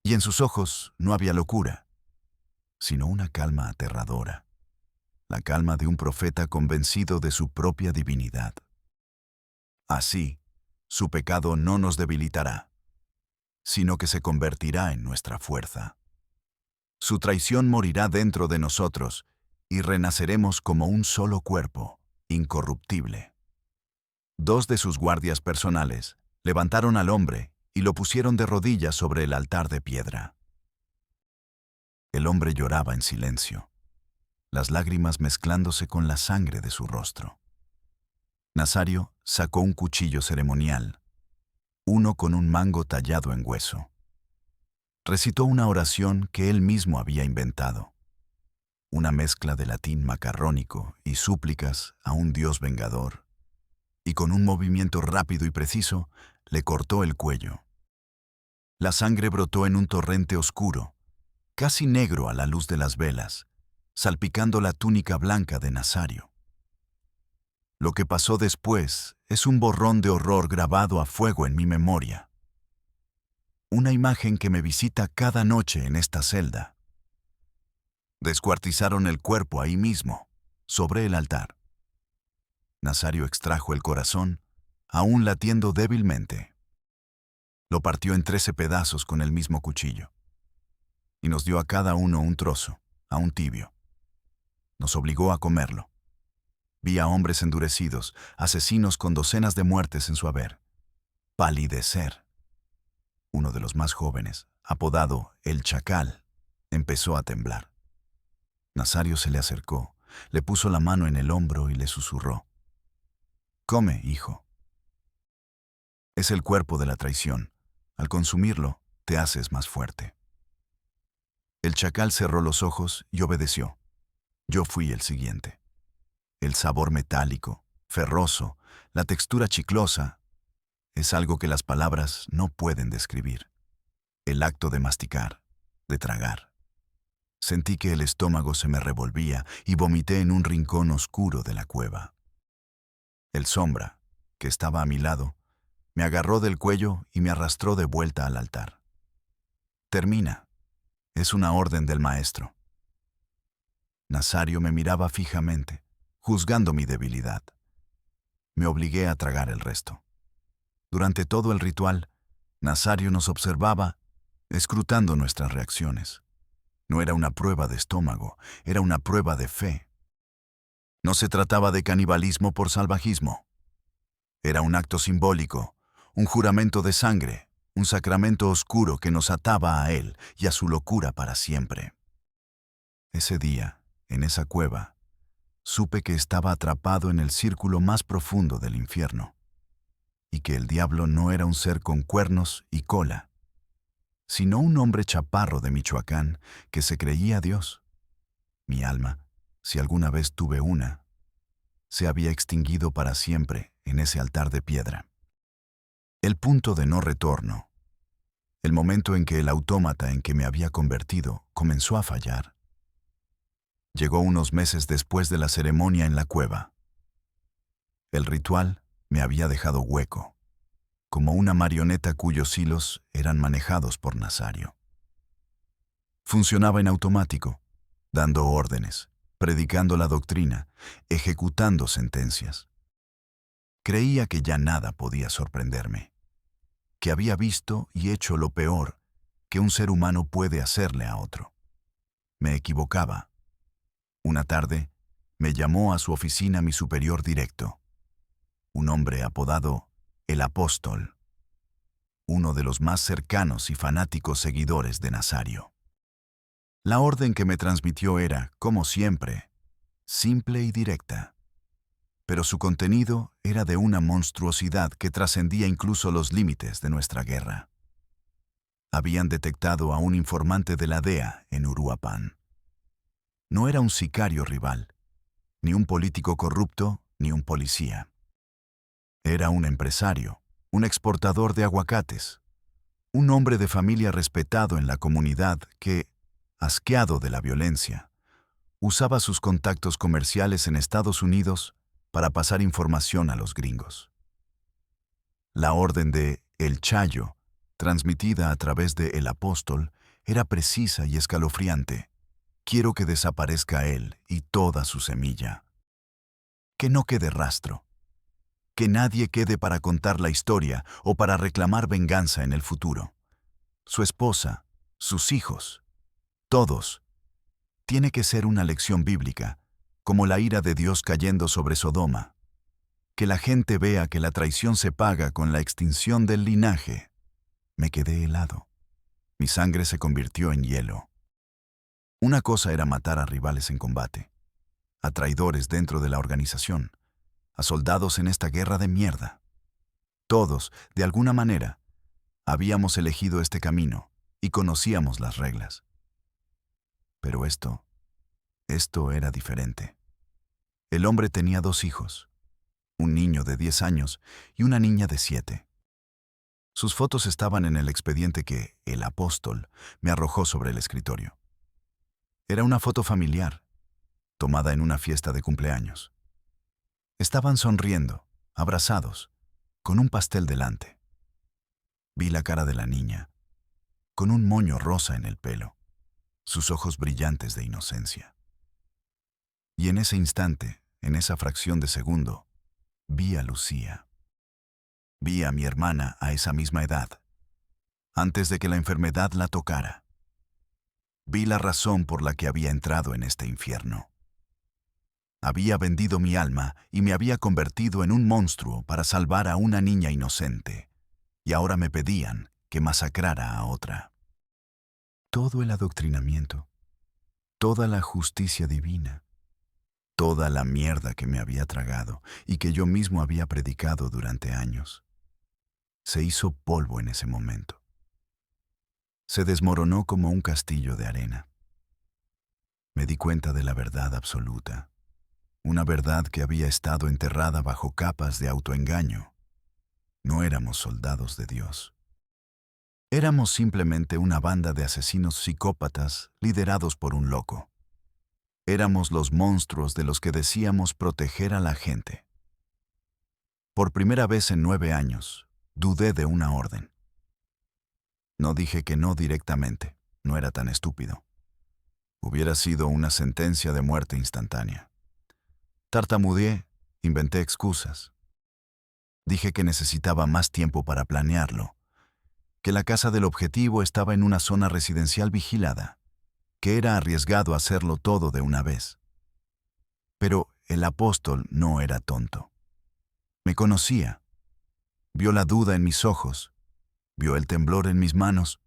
Y en sus ojos no había locura, sino una calma aterradora, la calma de un profeta convencido de su propia divinidad. Así, su pecado no nos debilitará, sino que se convertirá en nuestra fuerza. Su traición morirá dentro de nosotros y renaceremos como un solo cuerpo, incorruptible. 2 de sus guardias personales levantaron al hombre y lo pusieron de rodillas sobre el altar de piedra. El hombre lloraba en silencio, las lágrimas mezclándose con la sangre de su rostro. Nazario sacó un cuchillo ceremonial, uno con un mango tallado en hueso. Recitó una oración que él mismo había inventado, una mezcla de latín macarrónico y súplicas a un Dios vengador, y con un movimiento rápido y preciso le cortó el cuello. La sangre brotó en un torrente oscuro, casi negro a la luz de las velas, salpicando la túnica blanca de Nazario. Lo que pasó después es un borrón de horror grabado a fuego en mi memoria. Una imagen que me visita cada noche en esta celda. Descuartizaron el cuerpo ahí mismo, sobre el altar. Nazario extrajo el corazón, aún latiendo débilmente. Lo partió en 13 pedazos con el mismo cuchillo. Y nos dio a cada uno un trozo, aún tibio. Nos obligó a comerlo. Vi a hombres endurecidos, asesinos con docenas de muertes en su haber. Palidecer. Uno de los más jóvenes, apodado El Chacal, empezó a temblar. Nazario se le acercó, le puso la mano en el hombro y le susurró: «Come, hijo. Es el cuerpo de la traición. Al consumirlo, te haces más fuerte». El chacal cerró los ojos y obedeció. Yo fui el siguiente. El sabor metálico, ferroso, la textura chiclosa, es algo que las palabras no pueden describir. El acto de masticar, de tragar. Sentí que el estómago se me revolvía y vomité en un rincón oscuro de la cueva. El sombra, que estaba a mi lado, me agarró del cuello y me arrastró de vuelta al altar. «Termina. Es una orden del maestro». Nazario me miraba fijamente, juzgando mi debilidad. Me obligué a tragar el resto. Durante todo el ritual, Nazario nos observaba, escrutando nuestras reacciones. No era una prueba de estómago, era una prueba de fe. No se trataba de canibalismo por salvajismo. Era un acto simbólico, un juramento de sangre, un sacramento oscuro que nos ataba a él y a su locura para siempre. Ese día, en esa cueva, supe que estaba atrapado en el círculo más profundo del infierno, y que el diablo no era un ser con cuernos y cola, sino un hombre chaparro de Michoacán que se creía Dios. Mi alma, si alguna vez tuve una, se había extinguido para siempre en ese altar de piedra. El punto de no retorno, el momento en que el autómata en que me había convertido comenzó a fallar, llegó unos meses después de la ceremonia en la cueva. El ritual me había dejado hueco, como una marioneta cuyos hilos eran manejados por Nazario. Funcionaba en automático, dando órdenes, predicando la doctrina, ejecutando sentencias. Creía que ya nada podía sorprenderme, que había visto y hecho lo peor que un ser humano puede hacerle a otro. Me equivocaba. Una tarde, me llamó a su oficina mi superior directo, un hombre apodado El Apóstol, uno de los más cercanos y fanáticos seguidores de Nazario. La orden que me transmitió era, como siempre, simple y directa, pero su contenido era de una monstruosidad que trascendía incluso los límites de nuestra guerra. Habían detectado a un informante de la DEA en Uruapan. No era un sicario rival, ni un político corrupto, ni un policía. Era un empresario, un exportador de aguacates, un hombre de familia respetado en la comunidad que, asqueado de la violencia, usaba sus contactos comerciales en Estados Unidos para pasar información a los gringos. La orden de El Chayo, transmitida a través de El Apóstol, era precisa y escalofriante. Quiero que desaparezca él y toda su semilla. Que no quede rastro. Que nadie quede para contar la historia o para reclamar venganza en el futuro. Su esposa, sus hijos, todos. Tiene que ser una lección bíblica, como la ira de Dios cayendo sobre Sodoma. Que la gente vea que la traición se paga con la extinción del linaje. Me quedé helado. Mi sangre se convirtió en hielo. Una cosa era matar a rivales en combate, a traidores dentro de la organización, a soldados en esta guerra de mierda. Todos, de alguna manera, habíamos elegido este camino y conocíamos las reglas. Pero esto era diferente. El hombre tenía 2 hijos, un niño de 10 años y una niña de 7. Sus fotos estaban en el expediente que El Apóstol me arrojó sobre el escritorio. Era una foto familiar, tomada en una fiesta de cumpleaños. Estaban sonriendo, abrazados, con un pastel delante. Vi la cara de la niña, con un moño rosa en el pelo, sus ojos brillantes de inocencia. Y en ese instante, en esa fracción de segundo, vi a Lucía. Vi a mi hermana a esa misma edad, antes de que la enfermedad la tocara. Vi la razón por la que había entrado en este infierno. Había vendido mi alma y me había convertido en un monstruo para salvar a una niña inocente, y ahora me pedían que masacrara a otra. Todo el adoctrinamiento, toda la justicia divina, toda la mierda que me había tragado y que yo mismo había predicado durante años, se hizo polvo en ese momento. Se desmoronó como un castillo de arena. Me di cuenta de la verdad absoluta, una verdad que había estado enterrada bajo capas de autoengaño. No éramos soldados de Dios. Éramos simplemente una banda de asesinos psicópatas liderados por un loco. Éramos los monstruos de los que decíamos proteger a la gente. Por primera vez en 9 años, dudé de una orden. No dije que no directamente, no era tan estúpido. Hubiera sido una sentencia de muerte instantánea. Tartamudeé, inventé excusas. Dije que necesitaba más tiempo para planearlo, que la casa del objetivo estaba en una zona residencial vigilada, que era arriesgado hacerlo todo de una vez. Pero el apóstol no era tonto. Me conocía. Vio la duda en mis ojos, vio el temblor en mis manos.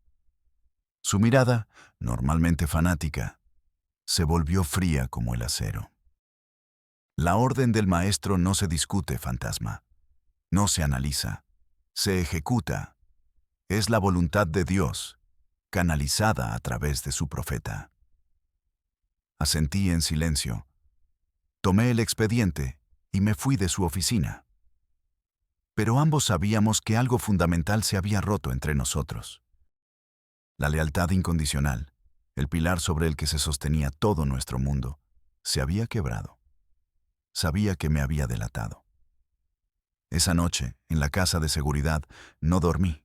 Su mirada, normalmente fanática, se volvió fría como el acero. La orden del maestro no se discute, fantasma. No se analiza, se ejecuta. Es la voluntad de Dios, canalizada a través de su profeta. Asentí en silencio. Tomé el expediente y me fui de su oficina. Pero ambos sabíamos que algo fundamental se había roto entre nosotros. La lealtad incondicional, el pilar sobre el que se sostenía todo nuestro mundo, se había quebrado. Sabía que me había delatado. Esa noche, en la casa de seguridad, no dormí.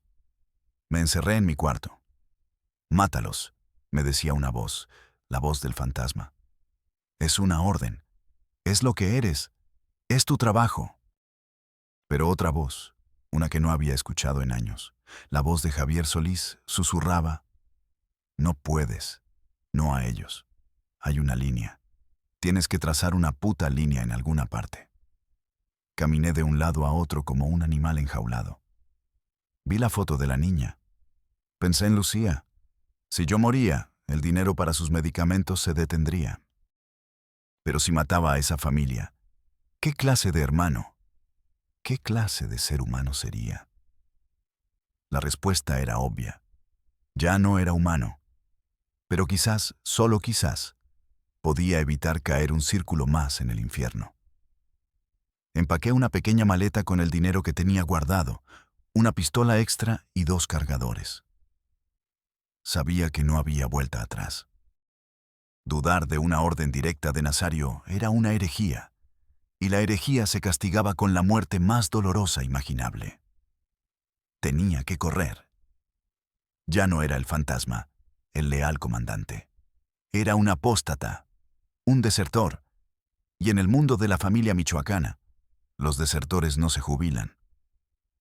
Me encerré en mi cuarto. «Mátalos», me decía una voz, la voz del fantasma. «Es una orden. Es lo que eres. Es tu trabajo». Pero otra voz, una que no había escuchado en años, la voz de Javier Solís, susurraba: «No puedes. No a ellos. Hay una línea. Tienes que trazar una puta línea en alguna parte». Caminé de un lado a otro como un animal enjaulado. Vi la foto de la niña. Pensé en Lucía. Si yo moría, el dinero para sus medicamentos se detendría. Pero si mataba a esa familia, ¿qué clase de hermano? ¿Qué clase de ser humano sería? La respuesta era obvia. Ya no era humano. Pero quizás, solo quizás, podía evitar caer un círculo más en el infierno. Empaqué una pequeña maleta con el dinero que tenía guardado, una pistola extra y 2 cargadores. Sabía que no había vuelta atrás. Dudar de una orden directa de Nazario era una herejía, y la herejía se castigaba con la muerte más dolorosa imaginable. Tenía que correr. Ya no era el fantasma, el leal comandante. Era un apóstata, un desertor, y en el mundo de la familia michoacana, los desertores no se jubilan.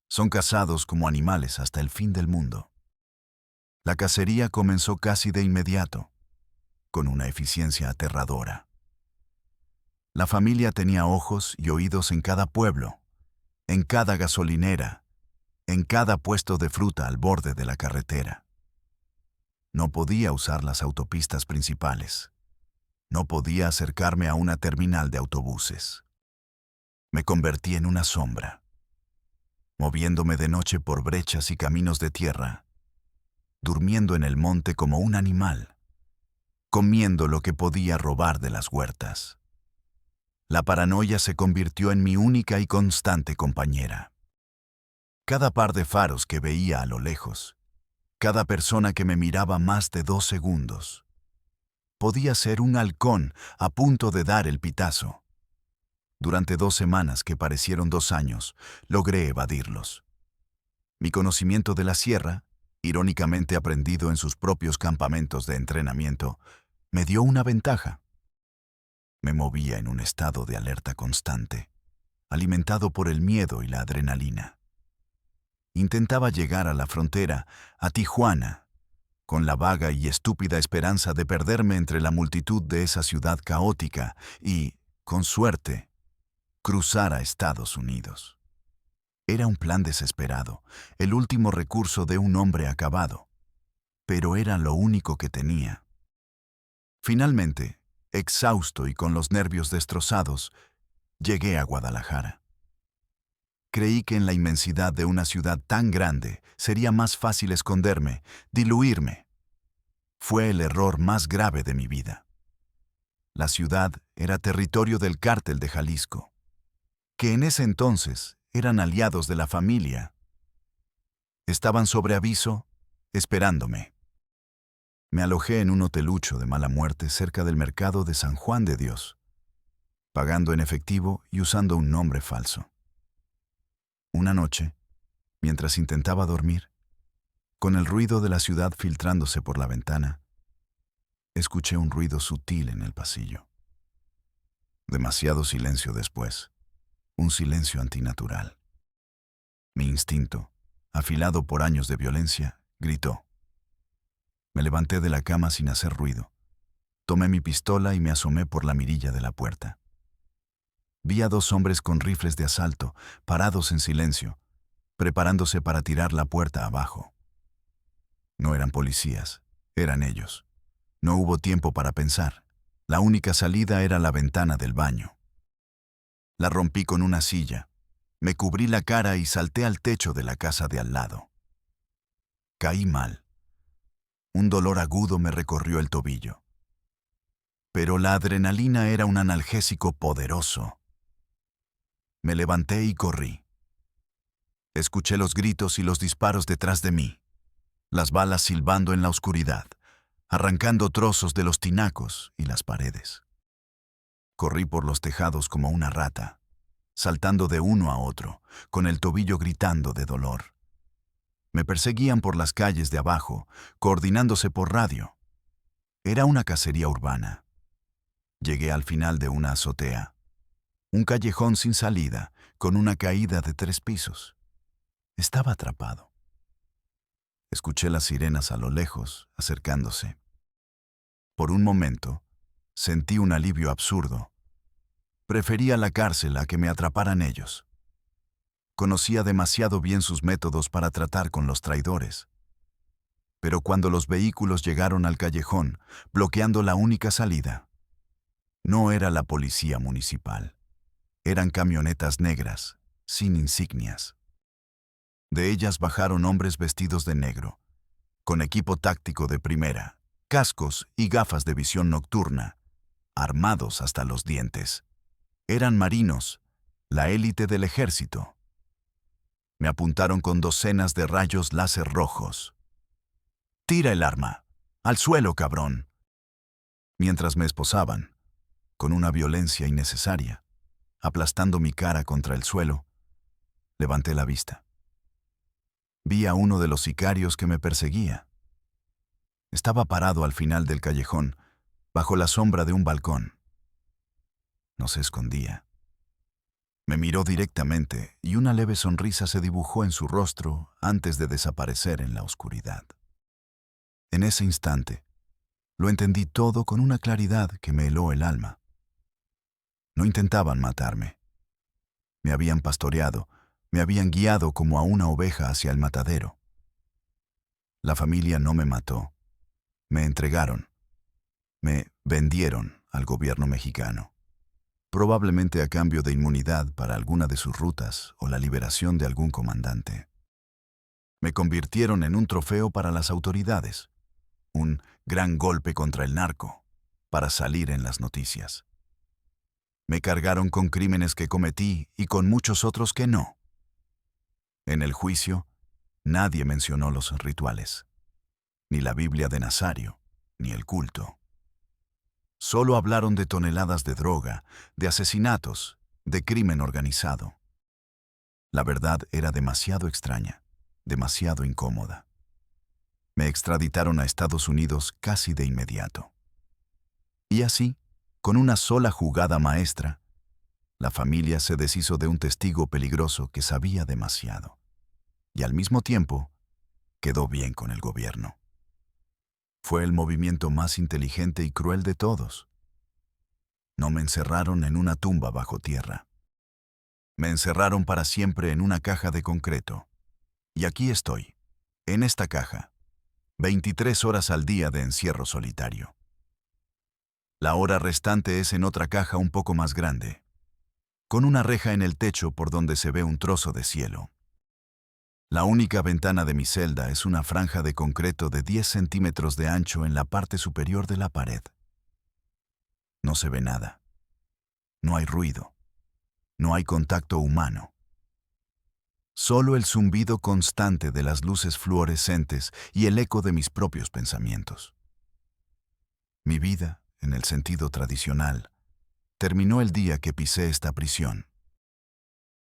Son cazados como animales hasta el fin del mundo. La cacería comenzó casi de inmediato, con una eficiencia aterradora. La familia tenía ojos y oídos en cada pueblo, en cada gasolinera, en cada puesto de fruta al borde de la carretera. No podía usar las autopistas principales. No podía acercarme a una terminal de autobuses. Me convertí en una sombra, moviéndome de noche por brechas y caminos de tierra, durmiendo en el monte como un animal, comiendo lo que podía robar de las huertas. La paranoia se convirtió en mi única y constante compañera. Cada par de faros que veía a lo lejos, cada persona que me miraba más de 2 segundos, podía ser un halcón a punto de dar el pitazo. Durante 2 semanas que parecieron 2 años, logré evadirlos. Mi conocimiento de la sierra, irónicamente aprendido en sus propios campamentos de entrenamiento, me dio una ventaja. Me movía en un estado de alerta constante, alimentado por el miedo y la adrenalina. Intentaba llegar a la frontera, a Tijuana, con la vaga y estúpida esperanza de perderme entre la multitud de esa ciudad caótica y, con suerte, cruzar a Estados Unidos. Era un plan desesperado, el último recurso de un hombre acabado, pero era lo único que tenía. Finalmente, exhausto y con los nervios destrozados, llegué a Guadalajara. Creí que en la inmensidad de una ciudad tan grande sería más fácil esconderme, diluirme. Fue el error más grave de mi vida. La ciudad era territorio del cártel de Jalisco, que en ese entonces eran aliados de la familia. Estaban sobre aviso, esperándome. Me alojé en un hotelucho de mala muerte cerca del mercado de San Juan de Dios, pagando en efectivo y usando un nombre falso. Una noche, mientras intentaba dormir, con el ruido de la ciudad filtrándose por la ventana, escuché un ruido sutil en el pasillo. Demasiado silencio después, un silencio antinatural. Mi instinto, afilado por años de violencia, gritó. Me levanté de la cama sin hacer ruido. Tomé mi pistola y me asomé por la mirilla de la puerta. Vi a 2 hombres con rifles de asalto, parados en silencio, preparándose para tirar la puerta abajo. No eran policías, eran ellos. No hubo tiempo para pensar. La única salida era la ventana del baño. La rompí con una silla, me cubrí la cara y salté al techo de la casa de al lado. Caí mal. Un dolor agudo me recorrió el tobillo. Pero la adrenalina era un analgésico poderoso. Me levanté y corrí. Escuché los gritos y los disparos detrás de mí, las balas silbando en la oscuridad, arrancando trozos de los tinacos y las paredes. Corrí por los tejados como una rata, saltando de uno a otro, con el tobillo gritando de dolor. Me perseguían por las calles de abajo, coordinándose por radio. Era una cacería urbana. Llegué al final de una azotea. Un callejón sin salida, con una caída de 3 pisos. Estaba atrapado. Escuché las sirenas a lo lejos, acercándose. Por un momento, sentí un alivio absurdo. Prefería la cárcel a que me atraparan ellos. Conocía demasiado bien sus métodos para tratar con los traidores. Pero cuando los vehículos llegaron al callejón, bloqueando la única salida, no era la policía municipal. Eran camionetas negras, sin insignias. De ellas bajaron hombres vestidos de negro, con equipo táctico de primera, cascos y gafas de visión nocturna, armados hasta los dientes. Eran marinos, la élite del ejército. Me apuntaron con docenas de rayos láser rojos. «Tira el arma. Al suelo, cabrón». Mientras me esposaban, con una violencia innecesaria, aplastando mi cara contra el suelo, levanté la vista. Vi a uno de los sicarios que me perseguía. Estaba parado al final del callejón, bajo la sombra de un balcón. No se escondía. Me miró directamente y una leve sonrisa se dibujó en su rostro antes de desaparecer en la oscuridad. En ese instante, lo entendí todo con una claridad que me heló el alma. No intentaban matarme. Me habían pastoreado, me habían guiado como a una oveja hacia el matadero. La familia no me mató. Me entregaron. Me vendieron al gobierno mexicano, probablemente a cambio de inmunidad para alguna de sus rutas o la liberación de algún comandante. Me convirtieron en un trofeo para las autoridades, un gran golpe contra el narco, para salir en las noticias. Me cargaron con crímenes que cometí y con muchos otros que no. En el juicio, nadie mencionó los rituales, ni la Biblia de Nazario, ni el culto. Solo hablaron de toneladas de droga, de asesinatos de crimen organizado. La verdad era demasiado extraña, demasiado incómoda. Me extraditaron a Estados Unidos casi de inmediato. Y así, con una sola jugada maestra, la familia se deshizo de un testigo peligroso que sabía demasiado. Y al mismo tiempo, quedó bien con el gobierno. Fue el movimiento más inteligente y cruel de todos. No me encerraron en una tumba bajo tierra. Me encerraron para siempre en una caja de concreto. Y aquí estoy, en esta caja, 23 horas al día de encierro solitario. La hora restante es en otra caja un poco más grande, con una reja en el techo por donde se ve un trozo de cielo. La única ventana de mi celda es una franja de concreto de 10 centímetros de ancho en la parte superior de la pared. No se ve nada. No hay ruido. No hay contacto humano. Solo el zumbido constante de las luces fluorescentes y el eco de mis propios pensamientos. Mi vida, en el sentido tradicional, terminó el día que pisé esta prisión.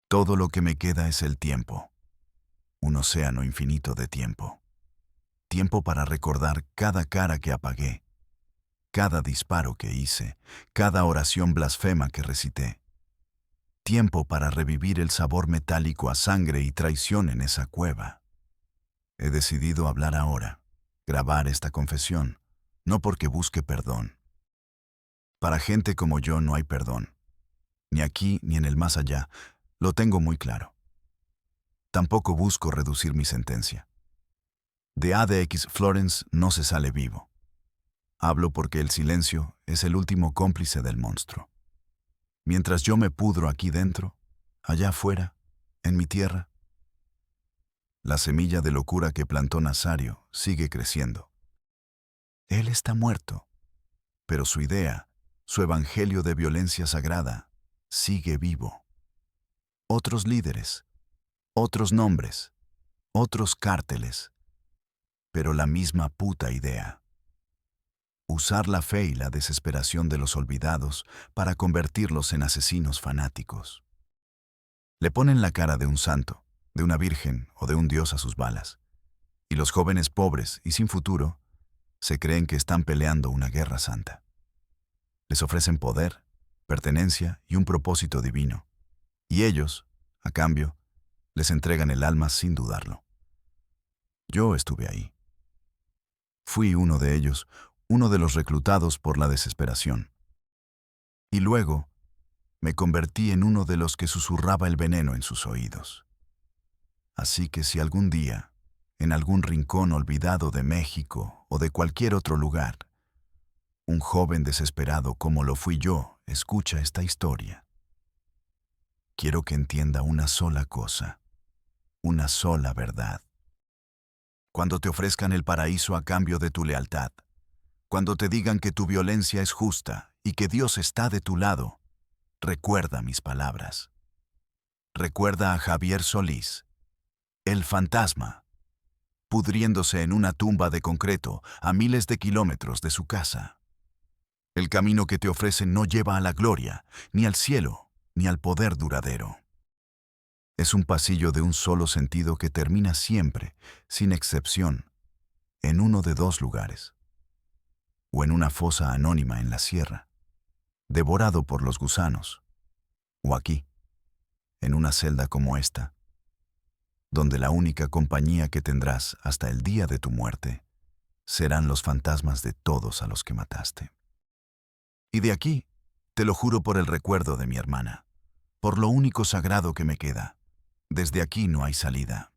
Todo lo que me queda es el tiempo. Un océano infinito de tiempo. Tiempo para recordar cada cara que apagué, cada disparo que hice, cada oración blasfema que recité. Tiempo para revivir el sabor metálico a sangre y traición en esa cueva. He decidido hablar ahora, grabar esta confesión, no porque busque perdón. Para gente como yo no hay perdón, ni aquí ni en el más allá, lo tengo muy claro. Tampoco busco reducir mi sentencia. De ADX Florence no se sale vivo. Hablo porque el silencio es el último cómplice del monstruo. Mientras yo me pudro aquí dentro, allá afuera, en mi tierra, la semilla de locura que plantó Nazario sigue creciendo. Él está muerto, pero su idea, su evangelio de violencia sagrada, sigue vivo. Otros líderes, otros nombres, otros cárteles, pero la misma puta idea. Usar la fe y la desesperación de los olvidados para convertirlos en asesinos fanáticos. Le ponen la cara de un santo, de una virgen o de un dios a sus balas, y los jóvenes pobres y sin futuro se creen que están peleando una guerra santa. Les ofrecen poder, pertenencia y un propósito divino, y ellos, a cambio, les entregan el alma sin dudarlo. Yo estuve ahí. Fui uno de ellos, uno de los reclutados por la desesperación. Y luego, me convertí en uno de los que susurraba el veneno en sus oídos. Así que si algún día, en algún rincón olvidado de México o de cualquier otro lugar, un joven desesperado como lo fui yo escucha esta historia, quiero que entienda una sola cosa, una sola verdad. Cuando te ofrezcan el paraíso a cambio de tu lealtad, cuando te digan que tu violencia es justa y que Dios está de tu lado, recuerda mis palabras. Recuerda a Javier Solís, el fantasma, pudriéndose en una tumba de concreto a miles de kilómetros de su casa. El camino que te ofrecen no lleva a la gloria, ni al cielo, ni al poder duradero. Es un pasillo de un solo sentido que termina siempre, sin excepción, en uno de dos lugares. O en una fosa anónima en la sierra, devorado por los gusanos. O aquí, en una celda como esta, donde la única compañía que tendrás hasta el día de tu muerte serán los fantasmas de todos a los que mataste. Y de aquí, te lo juro por el recuerdo de mi hermana, por lo único sagrado que me queda, desde aquí no hay salida.